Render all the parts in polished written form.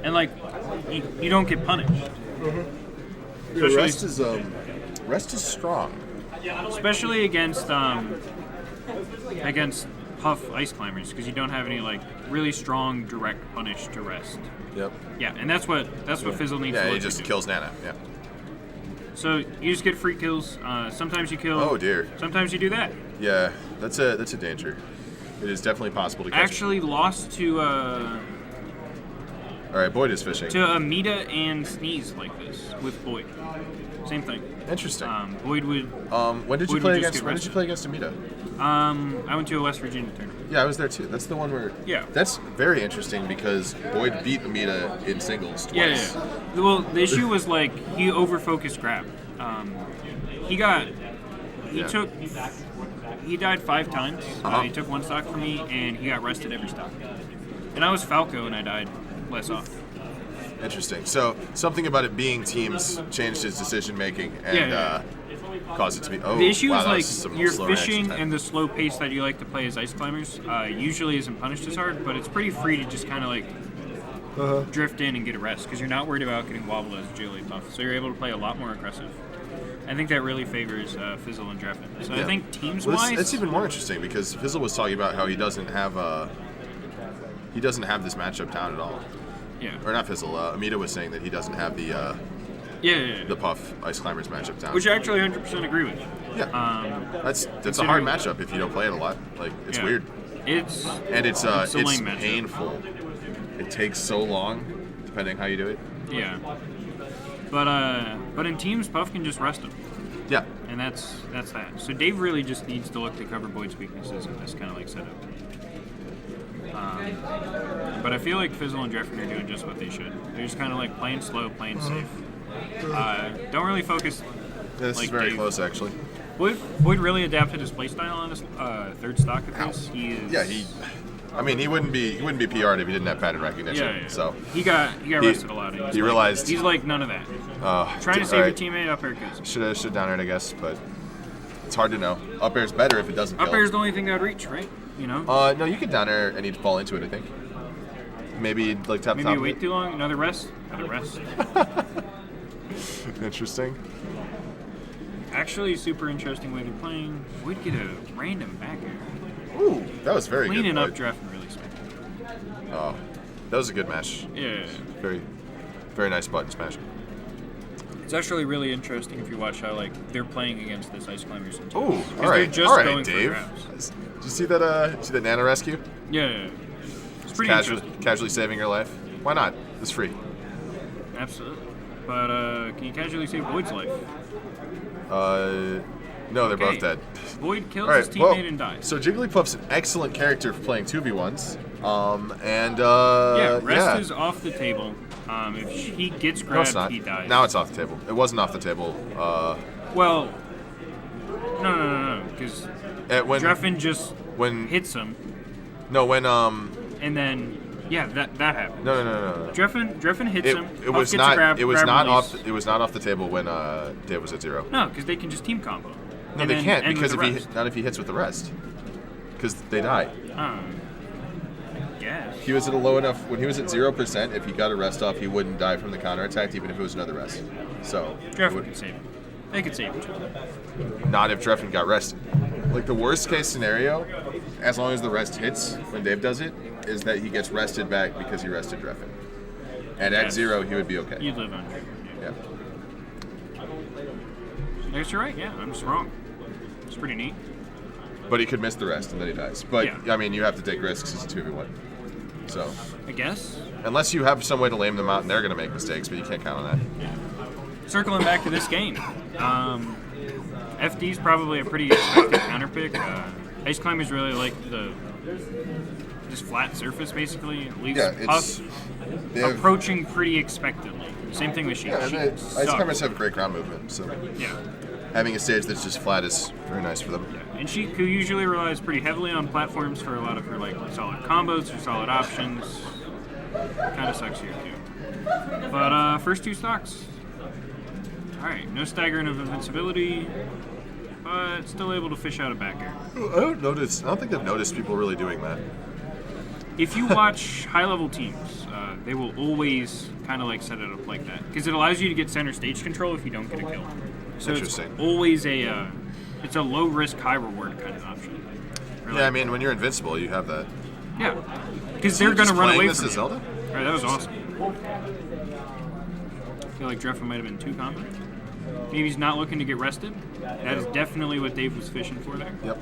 and like you don't get punished. Yeah, rest is strong. Especially against Puff Ice Climbers, because you don't have any like really strong direct punish to rest. Yep. Yeah, and that's what Fizzle needs to Yeah, look he just to do. kills Nana. Yeah. So you just get free kills. Sometimes you kill. Oh dear. Sometimes you do that. Yeah, that's a danger. It is definitely possible to catch. Actually, lost to All right, Boyd is fishing. to Amita and Sneeze like this with Boyd. Same thing. Interesting. Boyd would. When did you Boyd play would just against? get When did rested. you play against Amita? I went to a West Virginia tournament. Yeah, I was there too. That's the one where. Yeah. That's very interesting because Boyd beat Amita in singles twice. Yeah. Well, the issue was like he overfocused grab. He died 5 times. He took 1 stock from me, and he got rested every stock. And I was Falco, and I died less often. Interesting. So something about it being teams changed his decision making and caused it to be. Oh, The issue wow, is that was like some your slow fishing reaction time. and the slow pace that you like to play as ice climbers usually isn't punished as hard, but it's pretty free to just kind of like drift in and get a rest because you're not worried about getting wobbled as Jigglypuff. So you're able to play a lot more aggressive. I think that really favors Fizzle and Drephen. So I think teams-wise, it's even more interesting because Fizzle was talking about how he doesn't have this matchup down at all. yeah, Or not Fizzle. Amita was saying that he doesn't have the Puff Ice Climbers matchup down. which I actually 100% agree with. Yeah, that's a hard matchup if you don't play it a lot. Like it's weird. It's And it's a lame matchup. painful. It takes so long, depending how you do it. Yeah, but in teams, Puff can just rest him, Yeah. and that's that. So Dave really just needs to look to cover Boyd's weaknesses in this kind of like setup. But I feel like Fizzle and Drephen are doing just what they should. They're just kind of like playing slow, playing safe. Don't really focus. This like is very Dave. close, actually. Boyd really adapted his playstyle on his third stock of his. He is. Yeah, he wouldn't be PR'd if he didn't have pattern recognition. Yeah. So he got rested a lot. he realized he's like none of that. Trying to save your teammate, up air kills. Should have down aired, I guess, but it's hard to know. Up air's better if it doesn't kill. Up air's the only thing that would reach, right? You know. No, you could down air and he'd fall into it. I think. Maybe like tap Maybe top. you wait too long. Another rest. Interesting. Actually, super interesting way they're playing. We'd get a random back air. Ooh, that was very Cleaning good. up Drephen really smacked. Oh, that was a good match. Yeah. Very, very nice button smash. It's actually really interesting if you watch how like they're playing against this ice climbers. Ooh, all they're right, just all right, going for Dave. grabs. Did you see that? See that Nana rescue? Yeah. It's pretty interesting. Casually saving your life. Why not? It's free. Absolutely. But can you casually save Boyd's life? No, they're both Okay. dead. Boyd kills All right, his teammate and dies. So Jigglypuff's an excellent character for playing 2v1s. Rest is off the table. If he gets No, grabbed, it's not. he dies. Now it's off the table. It wasn't off the table. Well, no, because Drephen just hits him, and then that happened. No. Drephen hits him. It Puff was gets not. a grab, It was grab not release. off. It was not off the table when Dave was at 0. No, because they can just team combo. No, and they then can't end because with the rest. not if he hits with the rest. Because they die. Yeah. He was at a low enough when he was at 0%. If he got a rest off, he wouldn't die from the counterattack, even if it was another rest. So Drephen could save him. They could save each other. not if Drephen got rested. Like the worst case scenario, as long as the rest hits when Dave does it, is that he gets rested back because he rested Drephen. And at 0, he would be okay. You'd live on Drephen. Yeah. I guess you're right. Yeah, I'm just wrong. It's pretty neat. But he could miss the rest and then he dies. But Yeah. I mean, you have to take risks. It's a 2v1. So I guess. unless you have some way to lame them out, and they're going to make mistakes, but you can't count on that. Circling back to this game, FD's probably a pretty expected counter pick. Ice climbers really like this flat surface, basically. It leaves Puff approaching pretty expectantly. Same thing with Sheep. Yeah, Sheep Ice sucks. Climbers have great ground movement, so Yeah. having a stage that's just flat is very nice for them. And Sheep, who usually relies pretty heavily on platforms for a lot of her like solid combos or solid options, kind of sucks here too. But first 2 stocks. All right, no staggering of invincibility, but still able to fish out a back air. I don't think they've noticed people really doing that. If you watch high-level teams, they will always kind of like set it up like that because it allows you to get center stage control if you don't get a kill. So it's always it's a low risk, high reward kind of option. Yeah, I mean, when you're invincible, you have that. Yeah, because they're going to run away from you. Zelda? All right, that was awesome. I feel like Drephen might have been too confident. Maybe he's not looking to get rested. That is definitely what Dave was fishing for there. Yep.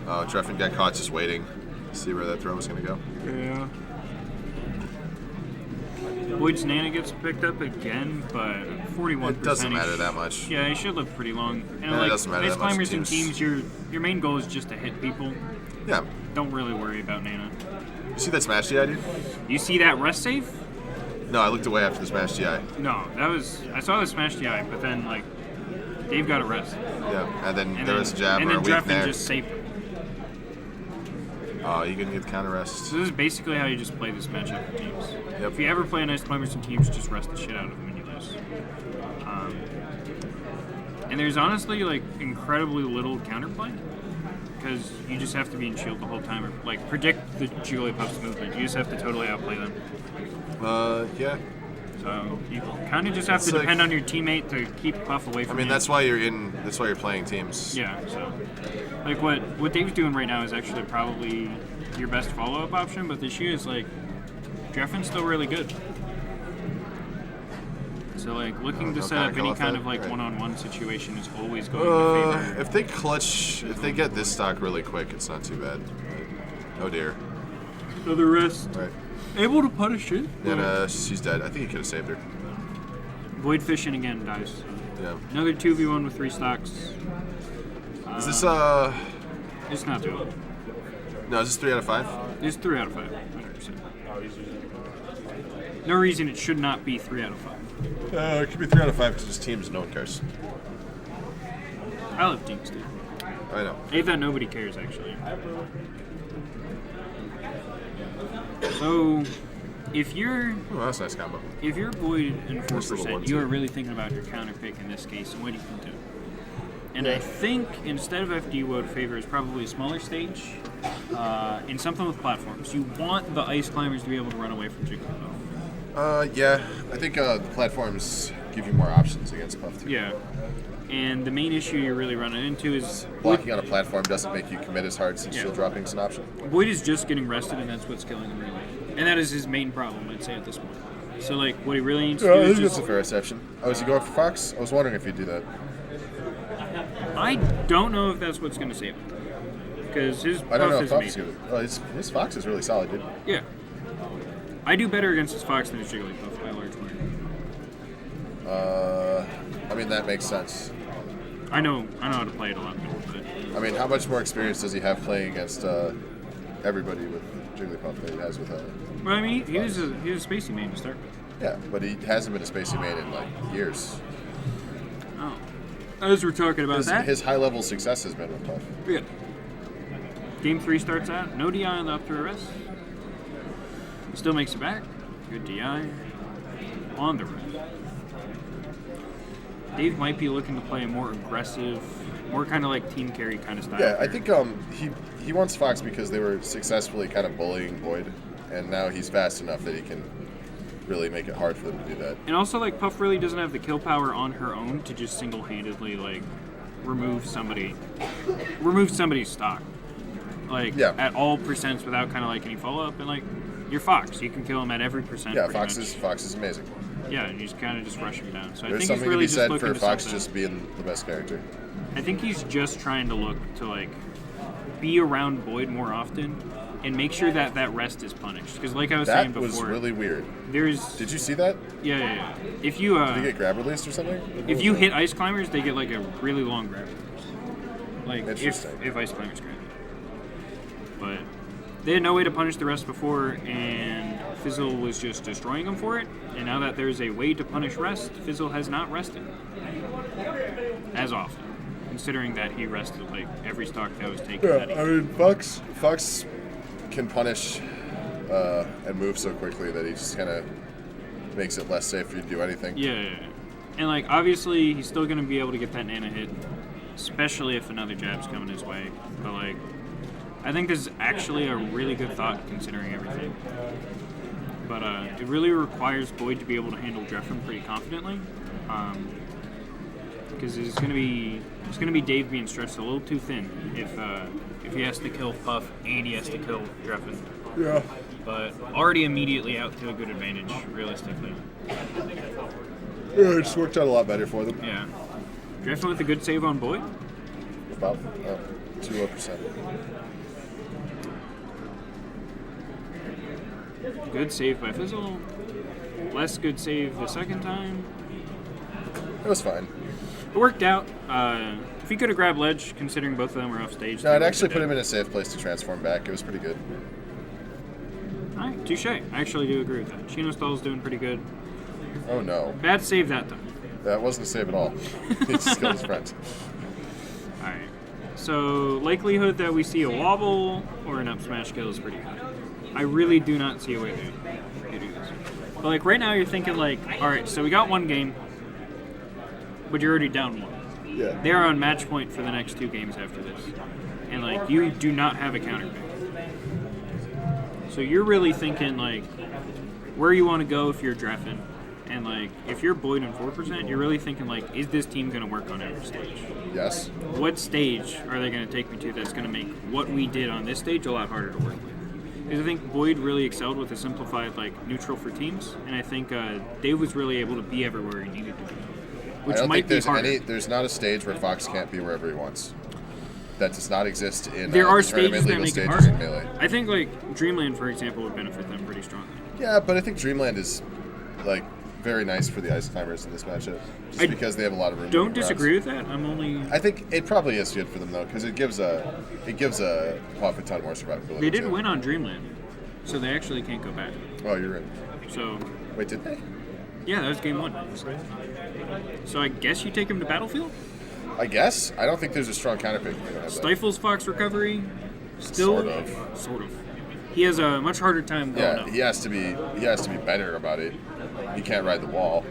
So. Drephen got caught just waiting to see where that throw was going to go. Yeah. Boyd's Nana gets picked up again, but 41%. It doesn't matter that much. Yeah, he should live pretty long. And it doesn't matter Ice that much. Climbers and teams, your main goal is just to hit people. Yeah. Don't really worry about Nana. You see that smash DI, dude? You see that rest save? No, I looked away after the smash DI. No, I saw the smash DI, but then like Dave got a rest. Yeah, and then there was a jab and or a then weak Drephen there. just saved it. Oh, you can get the counter rest. So this is basically how you just play this matchup for teams. Yep. If you ever play an Ice Climbers and teams, just rest the shit out of them and you lose. And there's honestly like incredibly little counterplay because you just have to be in shield the whole time or like predict the Jigglypuff's movement. You just have to totally outplay them. Yeah. So you kind of just have to depend on your teammate to keep Puff away from you. I mean, that's why you're playing teams. Yeah, so like what Dave's doing right now is actually probably your best follow-up option, but the issue is like Drephen's still really good. So like looking to set up any kind of like one-on-one situation is always going to favor. If they get this stock really quick, it's not too bad. Oh dear. Another rest. Right. Able to punish it. And she's dead. I think he could have saved her. Void fishing again dies. Yeah. Another 2v1 with 3 stocks. Is this It's not doable. No, is this 3 out of 5? It's 3 out of 5. 100%. No reason it should not be 3 out of 5. It could be 3 out of 5 because it's teams. No one cares. I love teams, dude. I know. I hate that nobody cares, actually. So, if you're... Oh, that's a nice combo. If you're Boyd and 4%, you are 1-2. really thinking about your counter pick in this case and what you can do. And I think instead of FD, what would favor is probably a smaller stage in something with platforms. You want the Ice Climbers to be able to run away from Jigglypuff. Yeah. I think the platforms give you more options against Puff too. Yeah. And the main issue you're really running into is... Blocking on a platform doesn't make you commit as hard since shield dropping is an option. Boyd is just getting rested, and that's what's killing him really. And that is his main problem, I'd say, at this point. So, like, what he really needs to do is just... That's a fair reception. Oh, is he going for Fox? I was wondering if you'd do that. I don't know if that's what's going to save him. Because his I don't know Puff if is Fox is amazing. good. Oh, his Fox is really solid, dude. Yeah. I do better against his Fox than his Jigglypuff by a large margin. I mean, that makes sense. I know how to play it a lot better, but... I mean, how much more experience does he have playing against everybody with Jigglypuff that he has with Well, I mean, he was a spacey main to start with. Yeah, but he hasn't been a spacey main in, like, years. Oh. As we're talking about His high-level success has been with Puff. Yeah. Game 3 starts out. No DI on the up to arrest. He still makes it back. Good DI. On the rest. Dave might be looking to play a more aggressive, more kind of like team carry kind of style. Yeah, I think he wants Fox because they were successfully kind of bullying Boyd, and now he's fast enough that he can really make it hard for them to do that. And also, like, Puff really doesn't have the kill power on her own to just single-handedly, like, remove somebody's stock. Like, at all percents without kind of, like, any follow-up. And, like, you're Fox. You can kill him at every percent. Yeah, Fox is amazing. Yeah, and you just kind of just rush him down. So There's I think something he's really to be said just for looking Fox to just being the best character. I think he's just trying to look to, like, be around Boyd more often and make sure that that rest is punished. Because like I was saying before... That was really weird. Did you see that? Yeah. If you... Did he get grab released or something? If you hit Ice Climbers, they get, like, a really long grab release. Like, if Ice Climbers grab it. But they had no way to punish the rest before, and Fizzle was just destroying them for it. And now that there's a way to punish rest, Fizzle has not rested. As often. Considering that he rested, like, every stock that was taken. Yeah, I mean, Fox can punish and move so quickly that he just kind of makes it less safe for you to do anything. Yeah. And, like, obviously, he's still going to be able to get that Nana hit, especially if another jab's coming his way. But, like, I think this is actually a really good thought considering everything. But it really requires Boyd to be able to handle Drephen pretty confidently. Because it's gonna be Dave being stretched a little too thin if he has to kill Puff and he has to kill Drephen. Yeah. But already immediately out to a good advantage, realistically. Yeah, it just worked out a lot better for them. Yeah. Drephen with a good save on Boyd. About 2%. Good save by Fizzle. Less good save the second time. It was fine. It worked out. If he could have grabbed ledge, considering both of them were off stage. No, it actually put him in a safe place to transform back. It was pretty good. All right, touche. I actually do agree with that. Shino's doing pretty good. Oh no. Bad save that time. That wasn't a save at all. He just killed his friend. All right. So likelihood that we see a wobble or an up smash kill is pretty high. I really do not see a way to do this. But like right now, you're thinking like, all right, so we got one game, but you're already down one. Yeah. They're on match point for the next 2 games after this, and like you do not have a counter pick. So you're really thinking like where you want to go if you're Drephen. And like, if you're Boyd and 4%, you're really thinking like, is this team going to work on every stage? Yes. What stage are they going to take me to that's going to make what we did on this stage a lot harder to work with? Because I think Boyd really excelled with a simplified like neutral for teams, and I think Dave was really able to be everywhere he needed to be, which I don't might think be harder. there's not a stage where Fox can't be wherever he wants. That does not exist in There are the tournament stages that legal make it stages harder. in Melee. I think like Dreamland, for example, would benefit them pretty strongly. Yeah, but I think Dreamland is like very nice for the Ice Climbers in this matchup, just because they have a lot of room. Don't disagree with that. I'm only. I think it probably is good for them though, because it gives a Puff a ton more survivability. They did too. win on Dreamland, so they actually can't go back. Oh, you're right. So Wait, did they? yeah, that was game 1. So I guess you take him to Battlefield. I guess. I don't think there's a strong counterpick. If you don't have that. Stifles Fox recovery. Still, sort of. He has a much harder time going up. He has to be better about it. He can't ride the wall.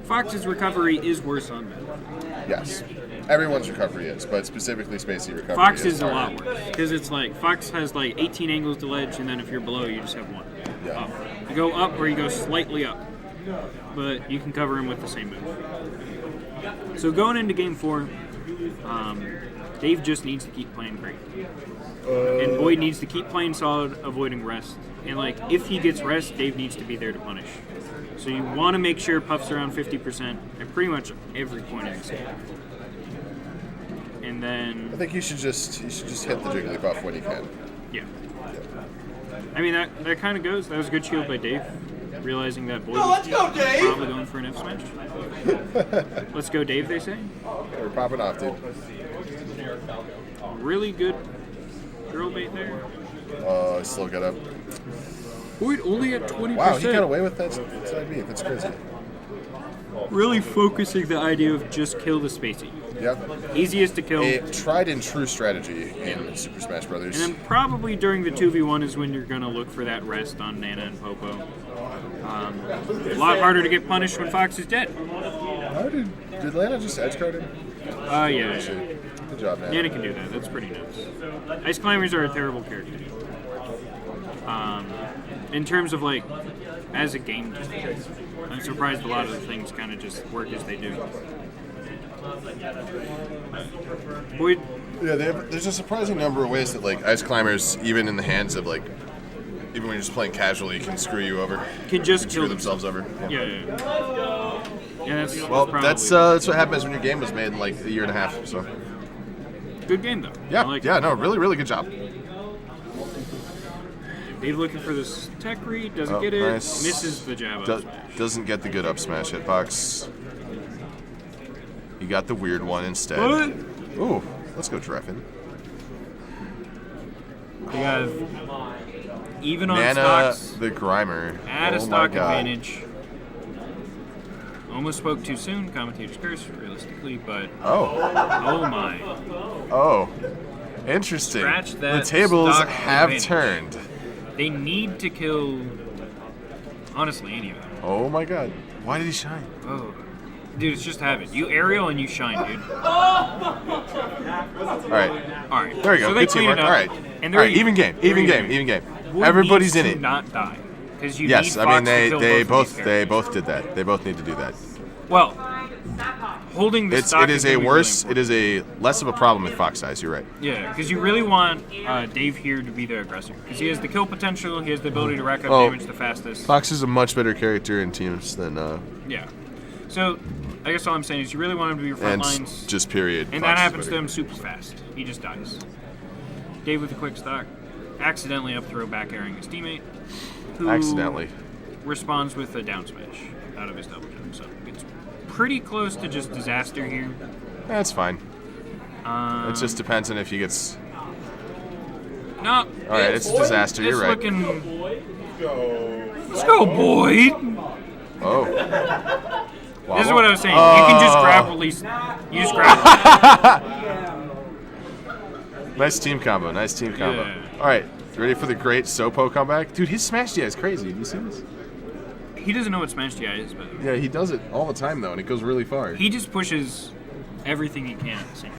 Fox's recovery is worse on Battlefield. Yes. Everyone's recovery is, but specifically Spacey recovery Fox is a harder. lot worse because it's like Fox has like 18 angles to ledge, and then if you're below, you just have 1. Yeah. Up. You go up or you go slightly up, but you can cover him with the same move. So going into game 4, Dave just needs to keep playing great. And Boyd needs to keep playing solid, avoiding rest. And like, if he gets rest, Dave needs to be there to punish. So you want to make sure Puff's around 50% at pretty much every point in the game. And then I think you should just hit the Jigglypuff when you can. yeah. I mean that kind of goes. That was a good shield by Dave, realizing that Boyd was probably going for an F smash. Let's go, Dave. They say. We're popping off, dude. Really good drill bait there. Oh, I still got up. Boyd only at 20%. Wow, he got away with that side B. That's crazy. Really focusing the idea of just kill the Spacey. Yep. Easiest to kill. A tried and true strategy in Super Smash Brothers. And then probably during the 2v1 is when you're going to look for that rest on Nana and Popo. A lot harder to get punished when Fox is dead. How did Lana just edge card him? Yeah. Good job, man. Nana can do that. That's pretty nice. Ice Climbers are a terrible character. In terms of, like, as a game, I'm surprised a lot of the things kind of just work as they do. Boyd, Yeah, there's a surprising number of ways that like Ice Climbers, even in the hands of like, even when you're just playing casually, can screw you over. can just Can kill screw themselves over. Yeah, that's Well, probably that's what happens when your game was made in like a year and a half. So good game though. yeah, I like yeah, it. no, really, really good job. Dave looking for this tech read, doesn't Oh, get it, nice. misses the jab up smash. Doesn't get the good up smash hitbox. You got the weird one instead. What? Ooh, let's go Drephen. You have even on Nana stocks the Grimer. at a Oh stock my God. advantage. Almost spoke too soon, commentator's curse, realistically, but Oh, oh my. oh, interesting. Scratch that The tables stock have advantage. turned. They need to kill, honestly, any of them. Oh my God, why did he shine? Oh. Dude, it's just habit. You aerial and you shine, dude. All right, All right. there we go. So they Good clean teamwork. it up. All right. And All right, even game. Boyd Everybody's needs in to it. not die. Because you Yes, need I Fox mean to kill they both of these both characters. did that. They both need to do that. Well, holding the stock It is gonna a be worse. really It is a less of a problem with Fox size. You're right. Yeah, because you really want Dave here to be the aggressor. Because he has the kill potential, he has the ability to rack up Oh. damage the fastest. Fox is a much better character in teams than Yeah. So, I guess all I'm saying is you really want him to be your front and lines. just period. And Fox that is happens to better. him super fast. He just dies. Dave with a quick stock, accidentally up throw back airing his teammate, who Accidentally. responds with a down smash out of his double jump. So it's pretty close to just disaster here. That's fine. It just depends on if he gets. No. All right, it's a disaster. It's You're right. looking. Let's go, Boyd. Oh. This is what I was saying. You can just grab release. You just grab. Nice team combo. Yeah. All right, you ready for the great Sopo comeback? Dude, his smash DI is crazy. Do you see this? He doesn't know what Smash DI is, but Yeah, he does it all the time though, and it goes really far. he just pushes everything he can at the same